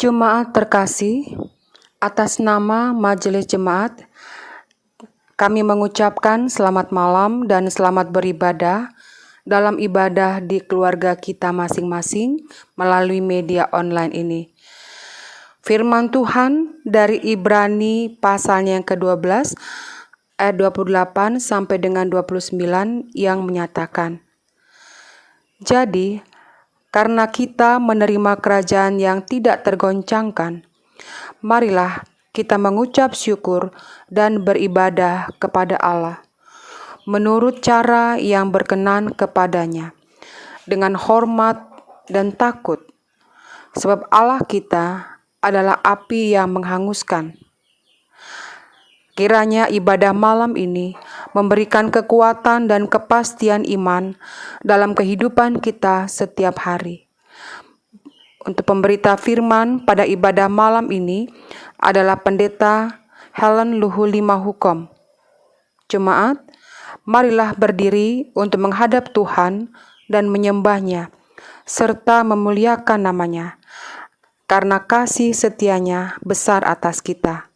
Jemaat terkasih, atas nama Majelis Jemaat, kami mengucapkan selamat malam dan selamat beribadah dalam ibadah di keluarga kita masing-masing melalui media online ini. Firman Tuhan dari Ibrani pasalnya yang ke-12 ayat 28 sampai dengan 29 yang menyatakan, "Jadi, karena kita menerima kerajaan yang tidak tergoncangkan, marilah kita mengucap syukur dan beribadah kepada Allah menurut cara yang berkenan kepadanya, dengan hormat dan takut, sebab Allah kita adalah api yang menghanguskan." Kiranya ibadah malam ini memberikan kekuatan dan kepastian iman dalam kehidupan kita setiap hari. Untuk pemberita firman pada ibadah malam ini adalah Pendeta Helen Luhuli Mahukom. Jemaat, marilah berdiri untuk menghadap Tuhan dan menyembah-Nya, serta memuliakan nama-Nya, karena kasih setia-Nya besar atas kita.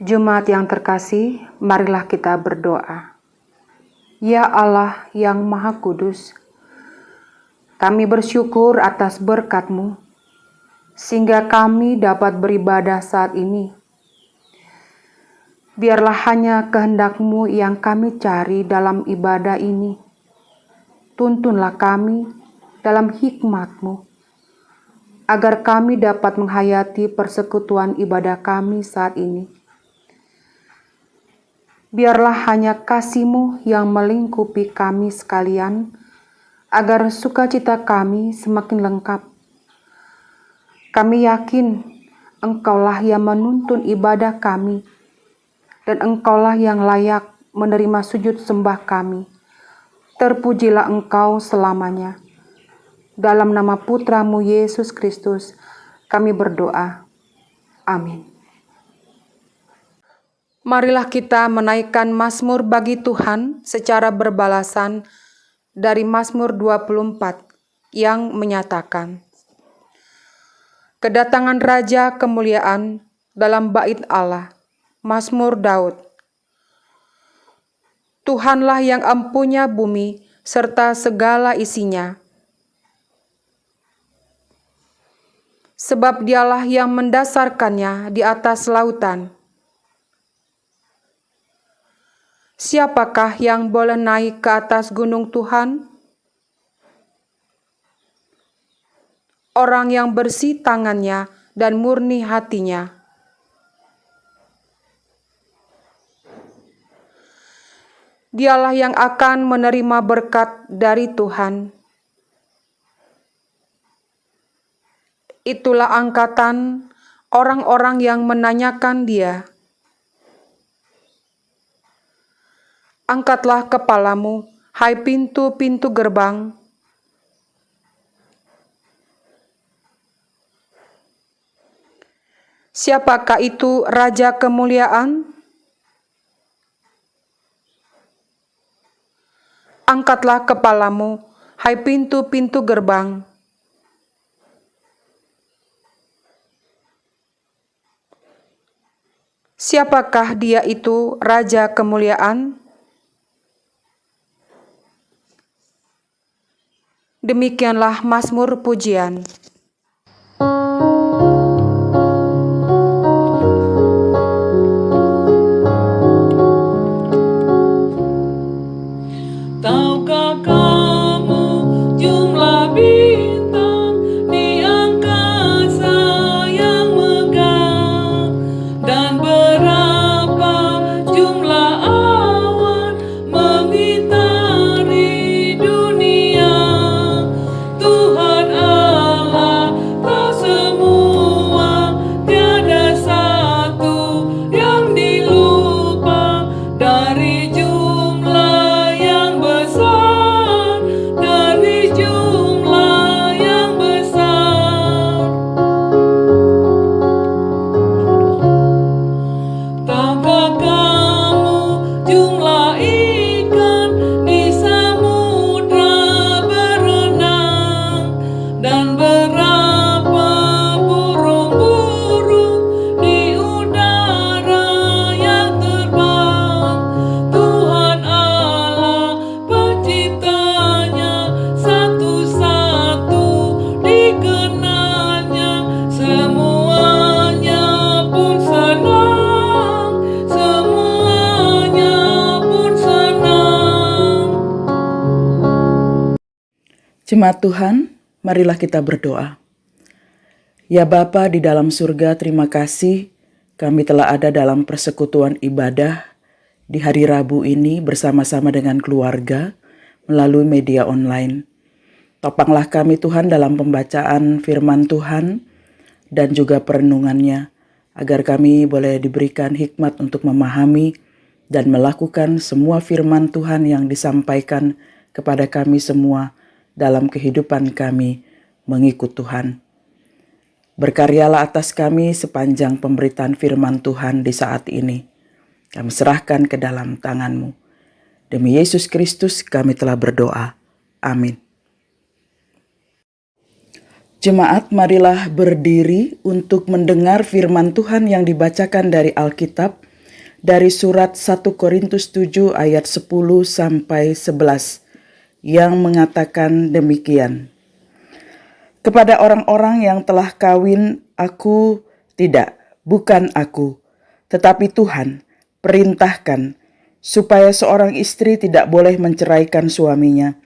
Jemaat yang terkasih, marilah kita berdoa. Ya Allah yang Maha Kudus, kami bersyukur atas berkat-Mu, sehingga kami dapat beribadah saat ini. Biarlah hanya kehendak-Mu yang kami cari dalam ibadah ini. Tuntunlah kami dalam hikmat-Mu, agar kami dapat menghayati persekutuan ibadah kami saat ini. Biarlah hanya kasih-Mu yang melingkupi kami sekalian, agar sukacita kami semakin lengkap. Kami yakin Engkaulah yang menuntun ibadah kami, dan Engkaulah yang layak menerima sujud sembah kami. Terpujilah Engkau selamanya. Dalam nama Putra-Mu Yesus Kristus, kami berdoa. Amin. Marilah kita menaikkan mazmur bagi Tuhan secara berbalasan dari Mazmur 24 yang menyatakan, "Kedatangan Raja kemuliaan dalam bait Allah." Mazmur Daud. Tuhanlah yang empunya bumi serta segala isinya, sebab Dialah yang mendasarkannya di atas lautan. Siapakah yang boleh naik ke atas gunung Tuhan? Orang yang bersih tangannya dan murni hatinya, Dialah yang akan menerima berkat dari Tuhan. Itulah angkatan orang-orang yang menanyakan Dia. Angkatlah kepalamu, hai pintu-pintu gerbang. Siapakah itu Raja Kemuliaan? Angkatlah kepalamu, hai pintu-pintu gerbang. Siapakah Dia itu Raja Kemuliaan? Demikianlah Mazmur Pujian. Tahukah kamu jumlah bintang di angkasa yang megah, dan berapa jumlah awan mengitari dunia? Tuhan Allah tahu semua, tiada satu yang dilupa dari jumlah yang besar, dari jumlah yang besar. Tahukah kamu jumlah ikan di samudra berenang, dan berapa burung-burung di udara yang terbang? Tuhan Allah penciptanya, satu-satu dikenalnya, semuanya pun senang, semuanya pun senang. Jemaat Tuhan, marilah kita berdoa. Ya Bapa di dalam surga, terima kasih kami telah ada dalam persekutuan ibadah di hari Rabu ini bersama-sama dengan keluarga melalui media online. Topanglah kami Tuhan dalam pembacaan firman Tuhan dan juga perenungannya, agar kami boleh diberikan hikmat untuk memahami dan melakukan semua firman Tuhan yang disampaikan kepada kami semua dalam kehidupan kami mengikut Tuhan. Berkaryalah atas kami sepanjang pemberitaan firman Tuhan di saat ini. Kami serahkan ke dalam tangan-Mu. Demi Yesus Kristus kami telah berdoa. Amin. Jemaat, marilah berdiri untuk mendengar firman Tuhan yang dibacakan dari Alkitab dari surat 1 Korintus 7 ayat 10 sampai 11 yang mengatakan demikian. Kepada orang-orang yang telah kawin, aku tidak, bukan aku, tetapi Tuhan perintahkan supaya seorang istri tidak boleh menceraikan suaminya.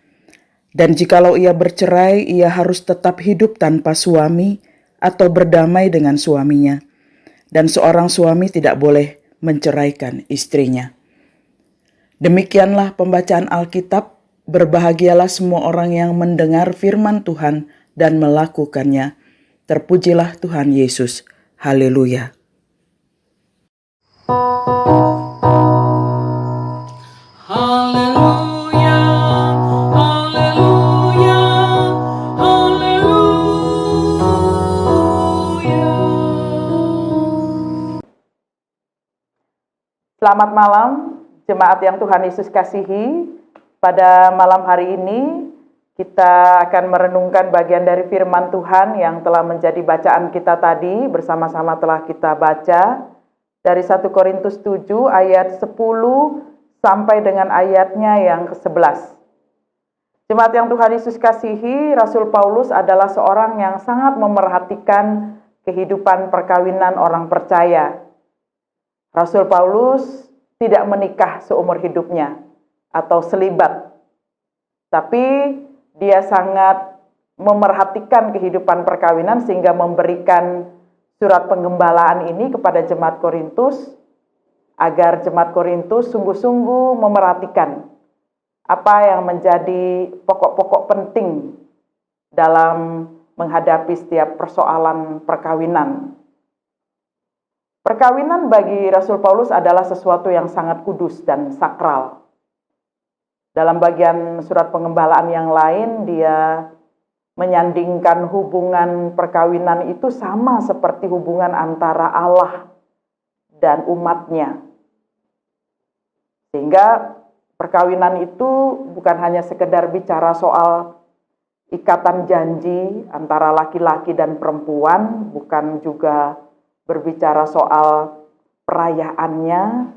Dan jikalau ia bercerai, ia harus tetap hidup tanpa suami atau berdamai dengan suaminya. Dan seorang suami tidak boleh menceraikan istrinya. Demikianlah pembacaan Alkitab. Berbahagialah semua orang yang mendengar firman Tuhan dan melakukannya. Terpujilah Tuhan Yesus. Haleluya. Haleluya, haleluya, haleluya. Selamat malam, jemaat yang Tuhan Yesus kasihi. Pada malam hari ini, kita akan merenungkan bagian dari firman Tuhan yang telah menjadi bacaan kita tadi. Bersama-sama telah kita baca dari 1 Korintus 7 ayat 10 sampai dengan ayatnya yang ke-11. Jemaat yang Tuhan Yesus kasihi, Rasul Paulus adalah seorang yang sangat memerhatikan kehidupan perkawinan orang percaya. Rasul Paulus tidak menikah seumur hidupnya atau selibat, tapi dia sangat memerhatikan kehidupan perkawinan sehingga memberikan surat penggembalaan ini kepada jemaat Korintus agar jemaat Korintus sungguh-sungguh memerhatikan apa yang menjadi pokok-pokok penting dalam menghadapi setiap persoalan perkawinan. Perkawinan bagi Rasul Paulus adalah sesuatu yang sangat kudus dan sakral. Dalam bagian surat pengembalaan yang lain, dia menyandingkan hubungan perkawinan itu sama seperti hubungan antara Allah dan umatnya. Sehingga perkawinan itu bukan hanya sekedar bicara soal ikatan janji antara laki-laki dan perempuan, bukan juga berbicara soal perayaannya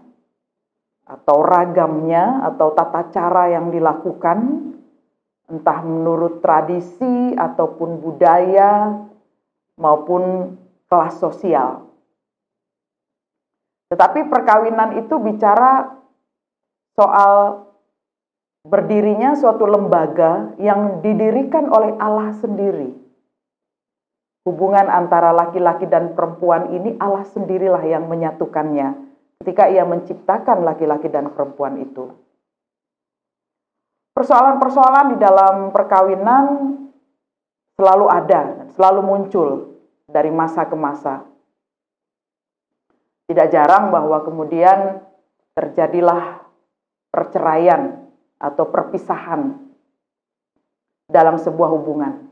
atau ragamnya atau tata cara yang dilakukan, entah menurut tradisi ataupun budaya maupun kelas sosial. Tetapi perkawinan itu bicara soal berdirinya suatu lembaga yang didirikan oleh Allah sendiri. Hubungan antara laki-laki dan perempuan ini Allah sendirilah yang menyatukannya ketika Ia menciptakan laki-laki dan perempuan itu. Persoalan-persoalan di dalam perkawinan selalu ada dan selalu muncul dari masa ke masa. Tidak jarang bahwa kemudian terjadilah perceraian atau perpisahan dalam sebuah hubungan.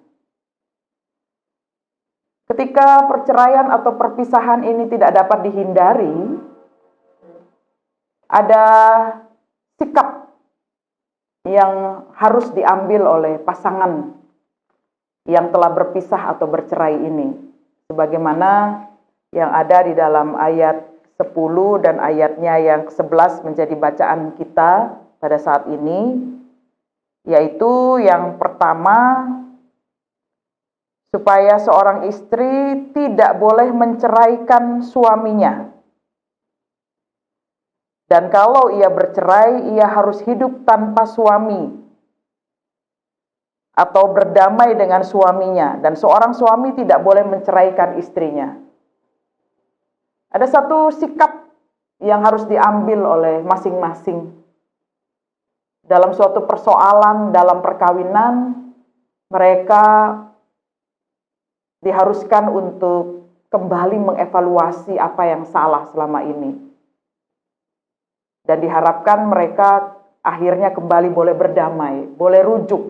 Ketika perceraian atau perpisahan ini tidak dapat dihindari, ada sikap yang harus diambil oleh pasangan yang telah berpisah atau bercerai ini. Sebagaimana yang ada di dalam ayat 10 dan ayatnya yang ke-11 menjadi bacaan kita pada saat ini, yaitu yang pertama, supaya seorang istri tidak boleh menceraikan suaminya. Dan kalau ia bercerai, ia harus hidup tanpa suami atau berdamai dengan suaminya. Dan seorang suami tidak boleh menceraikan istrinya. Ada satu sikap yang harus diambil oleh masing-masing. Dalam suatu persoalan, dalam perkawinan, mereka diharuskan untuk kembali mengevaluasi apa yang salah selama ini. Dan diharapkan mereka akhirnya kembali boleh berdamai, boleh rujuk.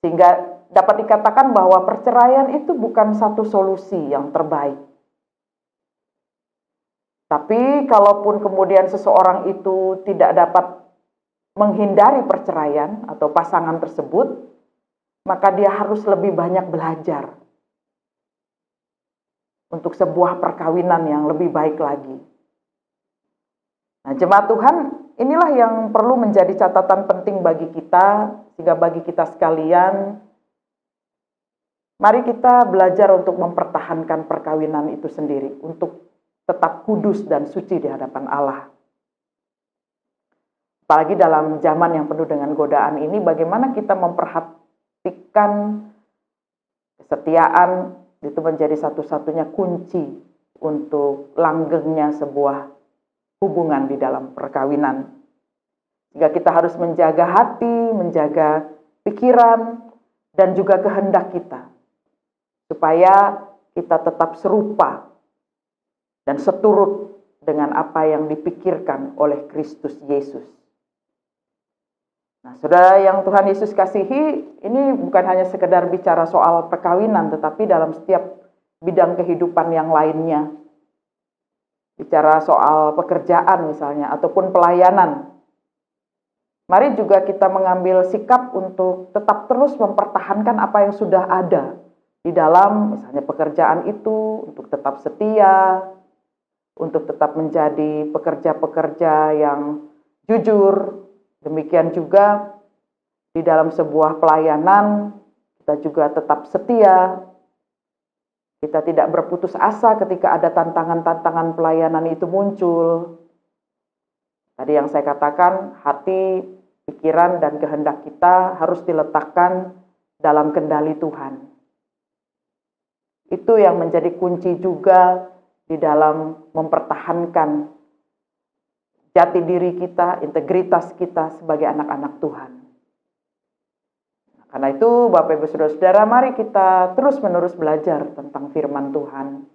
Sehingga dapat dikatakan bahwa perceraian itu bukan satu solusi yang terbaik. Tapi kalaupun kemudian seseorang itu tidak dapat menghindari perceraian atau pasangan tersebut, maka dia harus lebih banyak belajar untuk sebuah perkawinan yang lebih baik lagi. Nah, jemaat Tuhan, inilah yang perlu menjadi catatan penting bagi kita, sehingga bagi kita sekalian, mari kita belajar untuk mempertahankan perkawinan itu sendiri, untuk tetap kudus dan suci di hadapan Allah. Apalagi dalam zaman yang penuh dengan godaan ini, bagaimana kita memperhatikan kesetiaan itu menjadi satu-satunya kunci untuk langgengnya sebuah hubungan di dalam perkawinan. Sehingga kita harus menjaga hati, menjaga pikiran, dan juga kehendak kita. Supaya kita tetap serupa dan seturut dengan apa yang dipikirkan oleh Kristus Yesus. Nah, saudara yang Tuhan Yesus kasihi, ini bukan hanya sekedar bicara soal perkawinan, tetapi dalam setiap bidang kehidupan yang lainnya. Bicara soal pekerjaan misalnya, ataupun pelayanan. Mari juga kita mengambil sikap untuk tetap terus mempertahankan apa yang sudah ada di dalam misalnya pekerjaan itu, untuk tetap setia, untuk tetap menjadi pekerja-pekerja yang jujur. Demikian juga di dalam sebuah pelayanan, kita juga tetap setia. Kita tidak berputus asa ketika ada tantangan-tantangan pelayanan itu muncul. Tadi yang saya katakan, hati, pikiran, dan kehendak kita harus diletakkan dalam kendali Tuhan. Itu yang menjadi kunci juga di dalam mempertahankan jati diri kita, integritas kita sebagai anak-anak Tuhan. Karena itu Bapak Ibu Saudara-saudara, mari kita terus-menerus belajar tentang firman Tuhan.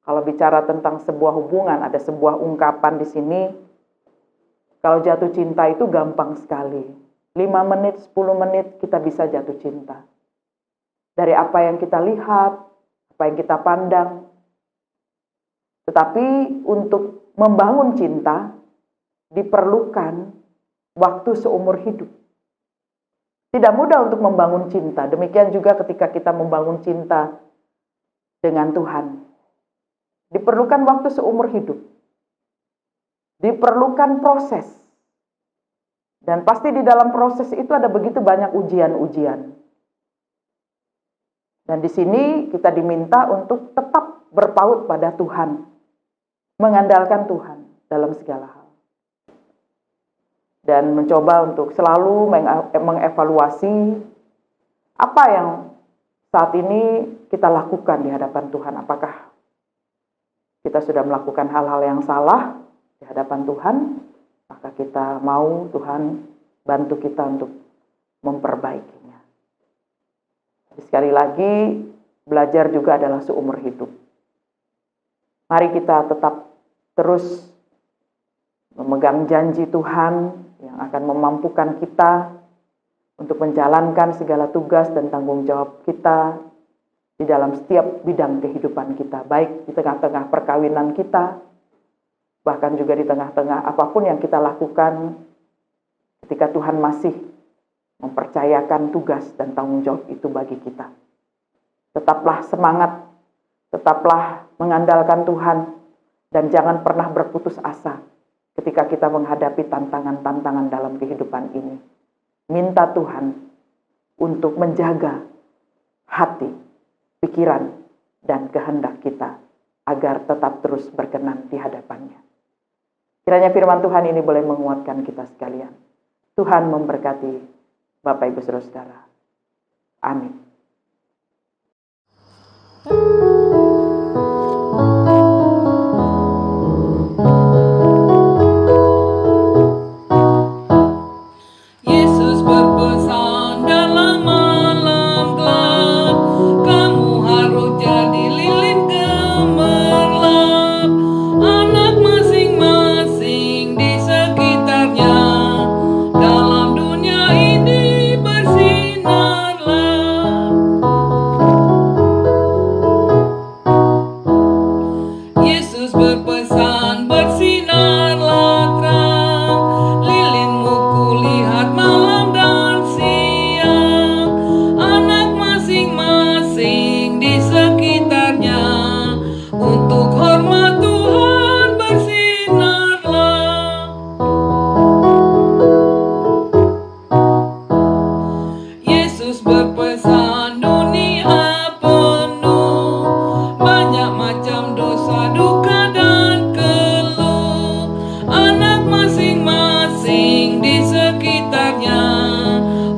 Kalau bicara tentang sebuah hubungan, ada sebuah ungkapan di sini, kalau jatuh cinta itu gampang sekali. 5 menit, 10 menit kita bisa jatuh cinta. Dari apa yang kita lihat, apa yang kita pandang. Tetapi untuk membangun cinta, diperlukan waktu seumur hidup. Tidak mudah untuk membangun cinta. Demikian juga ketika kita membangun cinta dengan Tuhan. Diperlukan waktu seumur hidup. Diperlukan proses. Dan pasti di dalam proses itu ada begitu banyak ujian-ujian. Dan di sini kita diminta untuk tetap berpaut pada Tuhan. Mengandalkan Tuhan dalam segala hal. Dan mencoba untuk selalu mengevaluasi apa yang saat ini kita lakukan di hadapan Tuhan. Apakah kita sudah melakukan hal-hal yang salah di hadapan Tuhan? Maka kita mau Tuhan bantu kita untuk memperbaikinya. Jadi sekali lagi, belajar juga adalah seumur hidup. Mari kita tetap terus memegang janji Tuhan yang akan memampukan kita untuk menjalankan segala tugas dan tanggung jawab kita di dalam setiap bidang kehidupan kita, baik di tengah-tengah perkawinan kita, bahkan juga di tengah-tengah apapun yang kita lakukan ketika Tuhan masih mempercayakan tugas dan tanggung jawab itu bagi kita. Tetaplah semangat, tetaplah mengandalkan Tuhan, dan jangan pernah berputus asa ketika kita menghadapi tantangan-tantangan dalam kehidupan ini. Minta Tuhan untuk menjaga hati, pikiran, dan kehendak kita agar tetap terus berkenan di hadapannya. Kiranya firman Tuhan ini boleh menguatkan kita sekalian. Tuhan memberkati Bapak Ibu Saudara-saudara. Amin. Yesus berpesan dalam malam gelap, kamu harus jadi lilin gemerlap. Anak masing-masing di sekitarnya, dalam dunia ini bersinarlah. Yesus berpesan, bersinarlah terang, lilinmu kulihat malam dan siang. Anak masing-masing di sekitarnya, untuk hormat Tuhan bersinarlah. Yesus berpesan, dunia penuh banyak macam dosa, duka, dan keluh. Anak masing-masing di sekitarnya,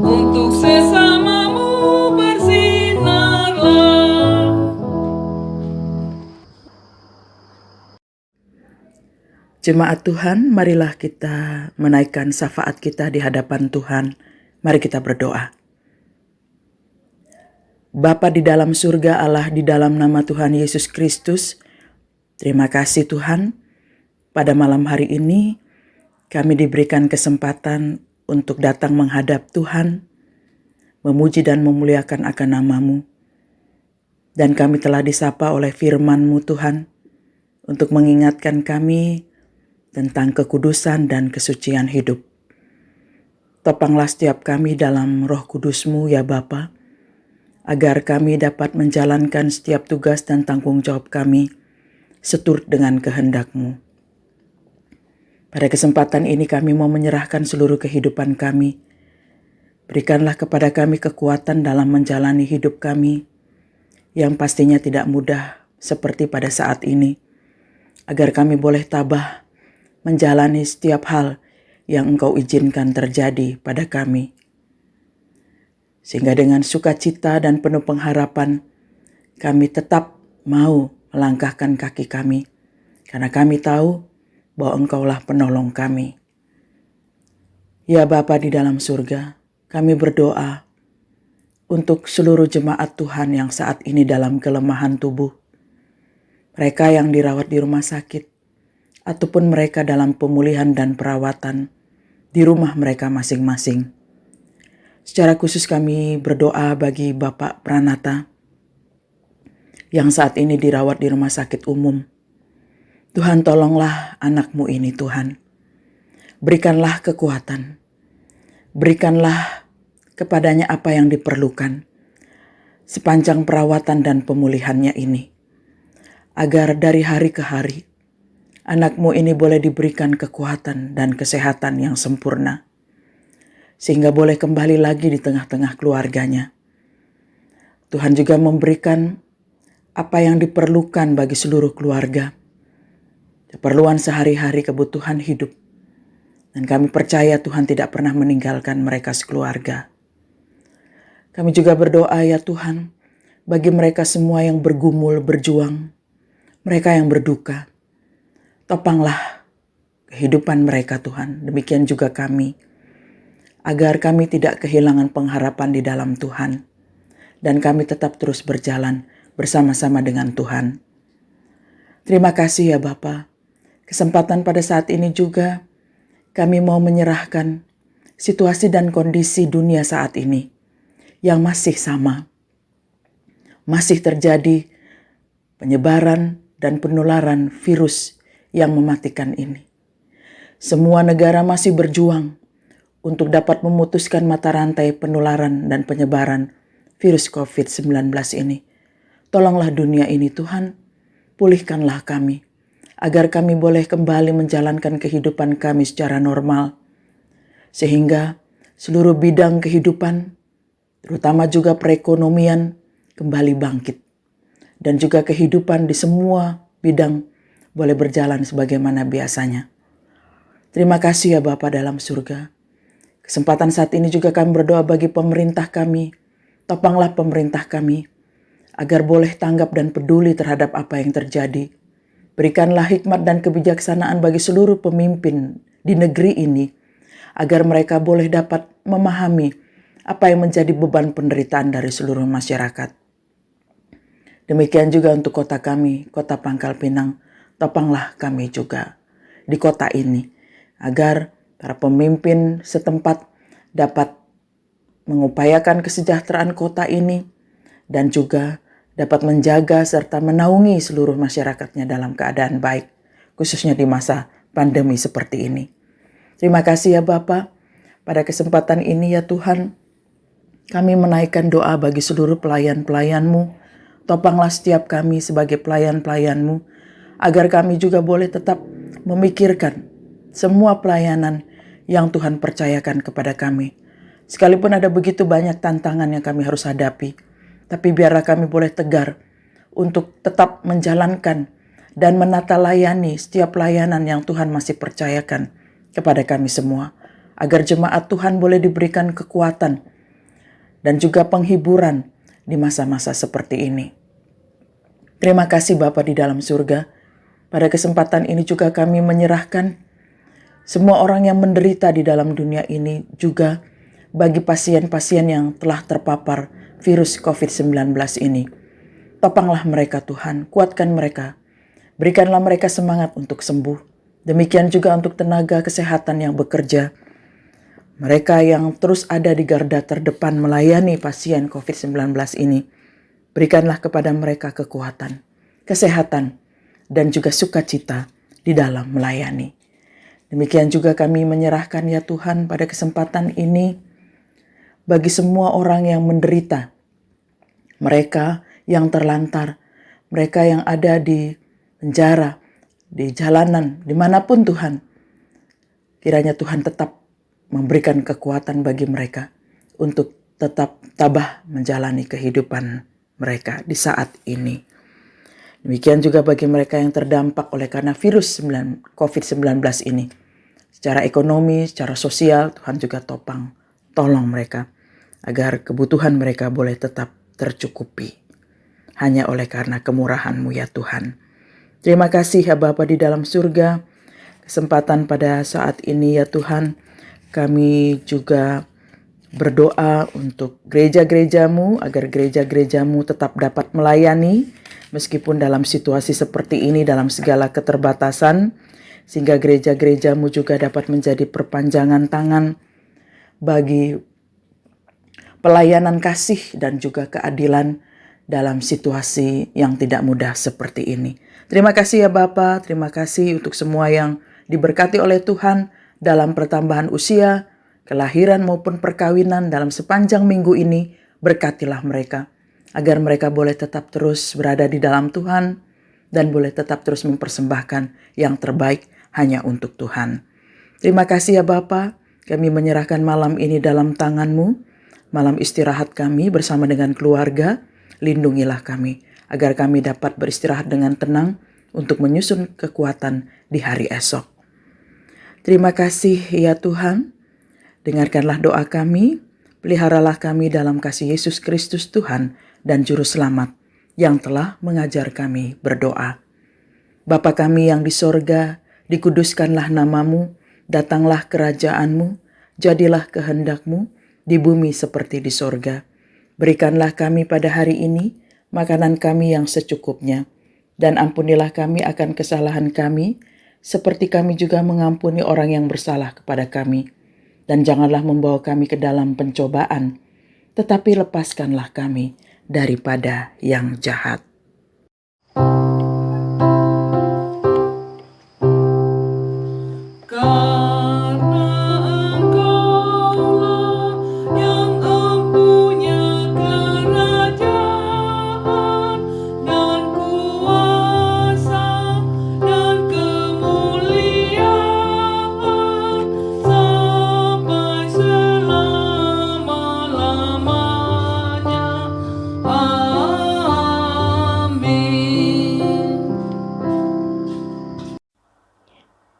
untuk sesamamu bersinarlah. Jemaat Tuhan, marilah kita menaikkan syafaat kita di hadapan Tuhan. Mari kita berdoa. Bapa di dalam surga, Allah, di dalam nama Tuhan Yesus Kristus, terima kasih Tuhan. Pada malam hari ini, kami diberikan kesempatan untuk datang menghadap Tuhan, memuji dan memuliakan akan nama-Mu. Dan kami telah disapa oleh firman-Mu Tuhan, untuk mengingatkan kami tentang kekudusan dan kesucian hidup. Topanglah setiap kami dalam Roh Kudus-Mu ya Bapa, agar kami dapat menjalankan setiap tugas dan tanggung jawab kami seturut dengan kehendak-Mu. Pada kesempatan ini kami mau menyerahkan seluruh kehidupan kami. Berikanlah kepada kami kekuatan dalam menjalani hidup kami, yang pastinya tidak mudah seperti pada saat ini, agar kami boleh tabah menjalani setiap hal yang Engkau izinkan terjadi pada kami. Sehingga dengan sukacita dan penuh pengharapan, kami tetap mau melangkahkan kaki kami, karena kami tahu bahwa Engkaulah penolong kami. Ya Bapa di dalam surga, kami berdoa untuk seluruh jemaat Tuhan yang saat ini dalam kelemahan tubuh. Mereka yang dirawat di rumah sakit, ataupun mereka dalam pemulihan dan perawatan di rumah mereka masing-masing. Secara khusus kami berdoa bagi Bapak Pranata yang saat ini dirawat di rumah sakit umum. Tuhan, tolonglah anakmu ini Tuhan. Berikanlah kekuatan. Berikanlah kepadanya apa yang diperlukan sepanjang perawatan dan pemulihannya ini. Agar dari hari ke hari, anakmu ini boleh diberikan kekuatan dan kesehatan yang sempurna. Sehingga boleh kembali lagi di tengah-tengah keluarganya. Tuhan juga memberikan apa yang diperlukan bagi seluruh keluarga. Keperluan sehari-hari, kebutuhan hidup. Dan kami percaya Tuhan tidak pernah meninggalkan mereka sekeluarga. Kami juga berdoa ya Tuhan, bagi mereka semua yang bergumul, berjuang, mereka yang berduka. Topanglah kehidupan mereka Tuhan, demikian juga kami. Agar kami tidak kehilangan pengharapan di dalam Tuhan. Dan kami tetap terus berjalan bersama-sama dengan Tuhan. Terima kasih ya Bapa. Kesempatan pada saat ini juga kami mau menyerahkan situasi dan kondisi dunia saat ini yang masih sama. Masih terjadi penyebaran dan penularan virus yang mematikan ini. Semua negara masih berjuang untuk dapat memutuskan mata rantai penularan dan penyebaran virus COVID-19 ini. Tolonglah dunia ini Tuhan, pulihkanlah kami, agar kami boleh kembali menjalankan kehidupan kami secara normal. Sehingga seluruh bidang kehidupan, terutama juga perekonomian, kembali bangkit. Dan juga kehidupan di semua bidang boleh berjalan sebagaimana biasanya. Terima kasih ya Bapa dalam surga. Kesempatan saat ini juga kami berdoa bagi pemerintah kami. Topanglah pemerintah kami, agar boleh tanggap dan peduli terhadap apa yang terjadi. Berikanlah hikmat dan kebijaksanaan bagi seluruh pemimpin di negeri ini, agar mereka boleh dapat memahami apa yang menjadi beban penderitaan dari seluruh masyarakat. Demikian juga untuk kota kami, kota Pangkal Pinang, topanglah kami juga di kota ini, agar para pemimpin setempat dapat mengupayakan kesejahteraan kota ini, dan juga dapat menjaga serta menaungi seluruh masyarakatnya dalam keadaan baik, khususnya di masa pandemi seperti ini. Terima kasih ya Bapa. Pada kesempatan ini ya Tuhan, kami menaikkan doa bagi seluruh pelayan-pelayan-Mu. Topanglah setiap kami sebagai pelayan-pelayan-Mu, agar kami juga boleh tetap memikirkan semua pelayanan yang Tuhan percayakan kepada kami. Sekalipun ada begitu banyak tantangan yang kami harus hadapi, tapi biarlah kami boleh tegar untuk tetap menjalankan dan menata layani setiap pelayanan yang Tuhan masih percayakan kepada kami semua. Agar jemaat Tuhan boleh diberikan kekuatan dan juga penghiburan di masa-masa seperti ini. Terima kasih Bapa di dalam surga. Pada kesempatan ini juga kami menyerahkan semua orang yang menderita di dalam dunia ini, juga bagi pasien-pasien yang telah terpapar virus COVID-19 ini. Topanglah mereka Tuhan, kuatkan mereka. Berikanlah mereka semangat untuk sembuh. Demikian juga untuk tenaga kesehatan yang bekerja. Mereka yang terus ada di garda terdepan melayani pasien COVID-19 ini. Berikanlah kepada mereka kekuatan, kesehatan, dan juga sukacita di dalam melayani. Demikian juga kami menyerahkan ya Tuhan pada kesempatan ini bagi semua orang yang menderita, mereka yang terlantar, mereka yang ada di penjara, di jalanan, dimanapun Tuhan. Kiranya Tuhan tetap memberikan kekuatan bagi mereka untuk tetap tabah menjalani kehidupan mereka di saat ini. Demikian juga bagi mereka yang terdampak oleh karena virus COVID-19 ini. Secara ekonomi, secara sosial, Tuhan juga tolong mereka agar kebutuhan mereka boleh tetap tercukupi. hanya oleh karena kemurahan-Mu ya Tuhan. Terima kasih ya Bapa di dalam surga, kesempatan pada saat ini ya Tuhan, kami juga berdoa untuk gereja-gereja-Mu, agar gereja-gereja-Mu tetap dapat melayani, meskipun dalam situasi seperti ini, dalam segala keterbatasan, sehingga gereja-gereja-Mu juga dapat menjadi perpanjangan tangan bagi pelayanan kasih dan juga keadilan dalam situasi yang tidak mudah seperti ini. Terima kasih ya Bapa, terima kasih untuk semua yang diberkati oleh Tuhan dalam pertambahan usia, kelahiran maupun perkawinan dalam sepanjang minggu ini. Berkatilah mereka, agar mereka boleh tetap terus berada di dalam Tuhan dan boleh tetap terus mempersembahkan yang terbaik hanya untuk Tuhan. Terima kasih ya Bapa, kami menyerahkan malam ini dalam tangan-Mu, malam istirahat kami bersama dengan keluarga. Lindungilah kami, agar kami dapat beristirahat dengan tenang untuk menyusun kekuatan di hari esok. Terima kasih ya Tuhan, dengarkanlah doa kami, peliharalah kami dalam kasih Yesus Kristus Tuhan dan Juru Selamat yang telah mengajar kami berdoa. Bapa kami yang di sorga, dikuduskanlah nama-Mu, datanglah kerajaan-Mu, jadilah kehendak-Mu di bumi seperti di sorga. Berikanlah kami pada hari ini makanan kami yang secukupnya, dan ampunilah kami akan kesalahan kami, seperti kami juga mengampuni orang yang bersalah kepada kami. Dan janganlah membawa kami ke dalam pencobaan, tetapi lepaskanlah kami daripada yang jahat.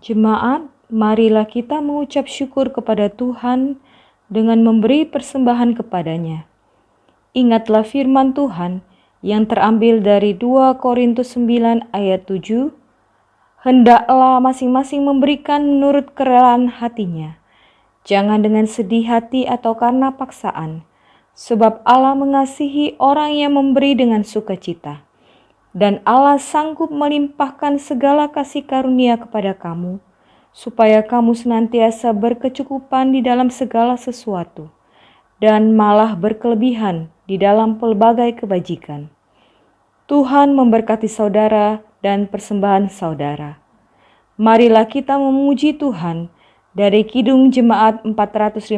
Jemaat, marilah kita mengucap syukur kepada Tuhan dengan memberi persembahan kepadanya. Ingatlah firman Tuhan yang terambil dari 2 Korintus 9 ayat 7. Hendaklah masing-masing memberikan menurut kerelaan hatinya, jangan dengan sedih hati atau karena paksaan, sebab Allah mengasihi orang yang memberi dengan sukacita. Dan Allah sanggup melimpahkan segala kasih karunia kepada kamu, supaya kamu senantiasa berkecukupan di dalam segala sesuatu, dan malah berkelebihan di dalam pelbagai kebajikan. Tuhan memberkati saudara dan persembahan saudara. Marilah kita memuji Tuhan dari Kidung Jemaat 450,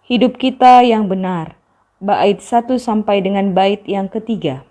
Hidup Kita yang Benar, bait 1 sampai dengan bait yang ketiga.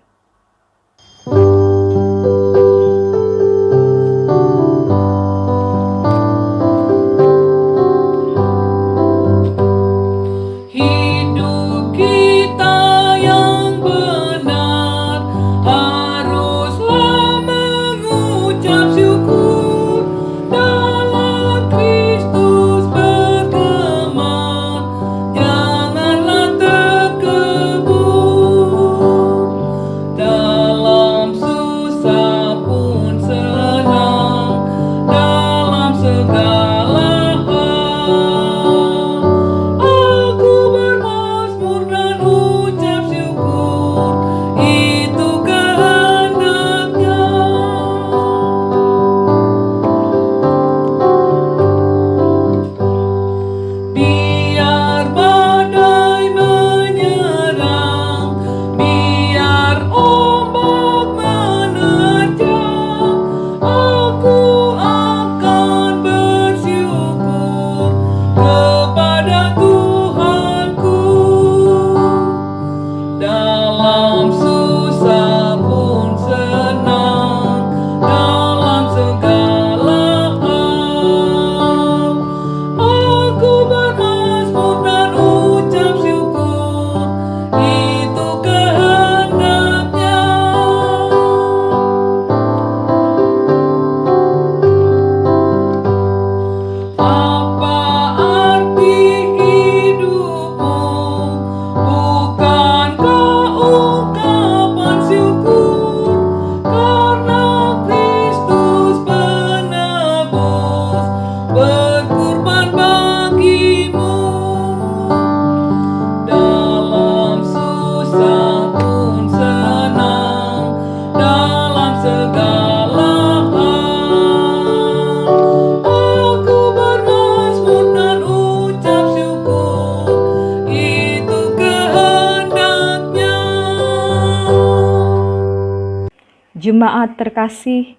Jemaat terkasih,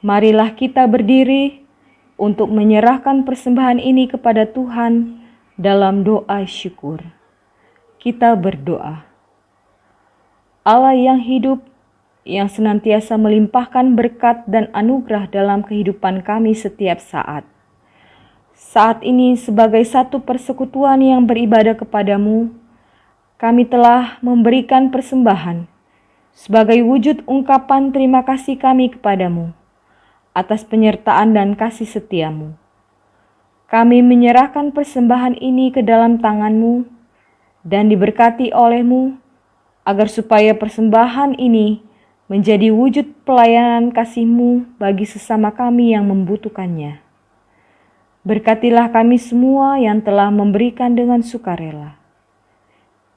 marilah kita berdiri untuk menyerahkan persembahan ini kepada Tuhan dalam doa syukur. Kita berdoa. Allah yang hidup, yang senantiasa melimpahkan berkat dan anugerah dalam kehidupan kami setiap saat. Saat ini sebagai satu persekutuan yang beribadah kepadamu, kami telah memberikan persembahan sebagai wujud ungkapan terima kasih kami kepadamu atas penyertaan dan kasih setiamu. Kami menyerahkan persembahan ini ke dalam tanganmu dan diberkati olehmu, agar supaya persembahan ini menjadi wujud pelayanan kasih-Mu bagi sesama kami yang membutuhkannya. Berkatilah kami semua yang telah memberikan dengan sukarela.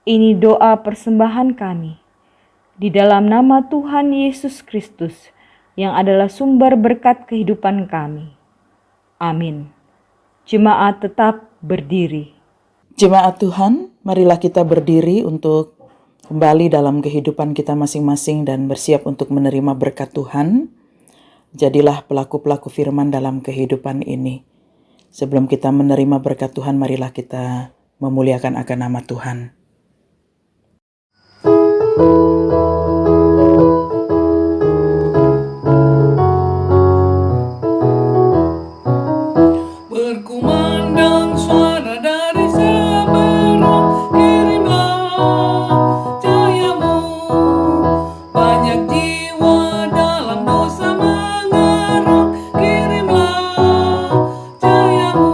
Ini doa persembahan kami di dalam nama Tuhan Yesus Kristus yang adalah sumber berkat kehidupan kami. Amin. Jemaat tetap berdiri. Jemaat Tuhan, marilah kita berdiri untuk kembali dalam kehidupan kita masing-masing dan bersiap untuk menerima berkat Tuhan. Jadilah pelaku-pelaku firman dalam kehidupan ini. Sebelum kita menerima berkat Tuhan, marilah kita memuliakan akan nama Tuhan. Berkumandang suara dari seberang, kirimlah cahayamu. Banyak jiwa dalam dosa mengerang, kirimlah cahayamu.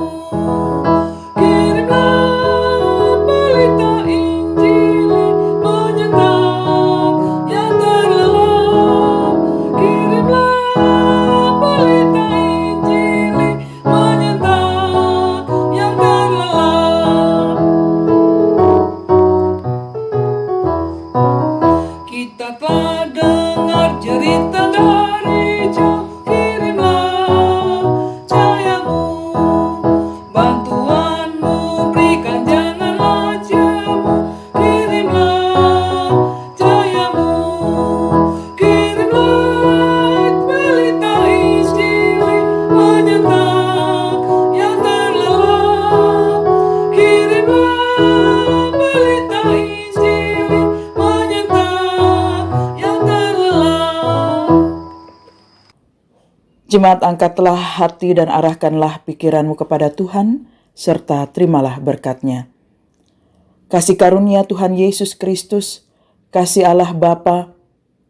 Kirimlah pelita Injili menyentak yang terlelap. Kirimlah pelita Injili menyentak yang terlelap. Kita telah dengar cerita dari jauh, kirimlah cahayamu. Bantuanmu berikan, janganlah jemu, kirimlah cahayamu. Kirimlah pelita Injili menyentak yang terlelap. Kirimlah pelita Injili menyentak yang terlelap. Jemaat, angkatlah hati dan arahkanlah pikiranmu kepada Tuhan, serta terimalah berkat-Nya. Kasih karunia Tuhan Yesus Kristus, kasih Allah Bapa,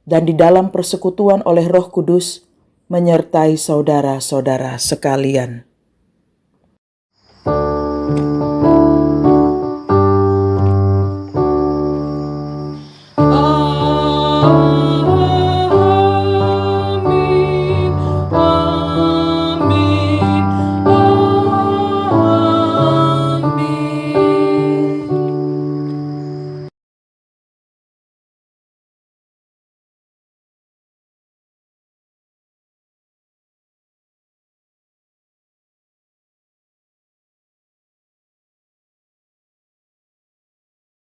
dan di dalam persekutuan oleh Roh Kudus, menyertai saudara-saudara sekalian.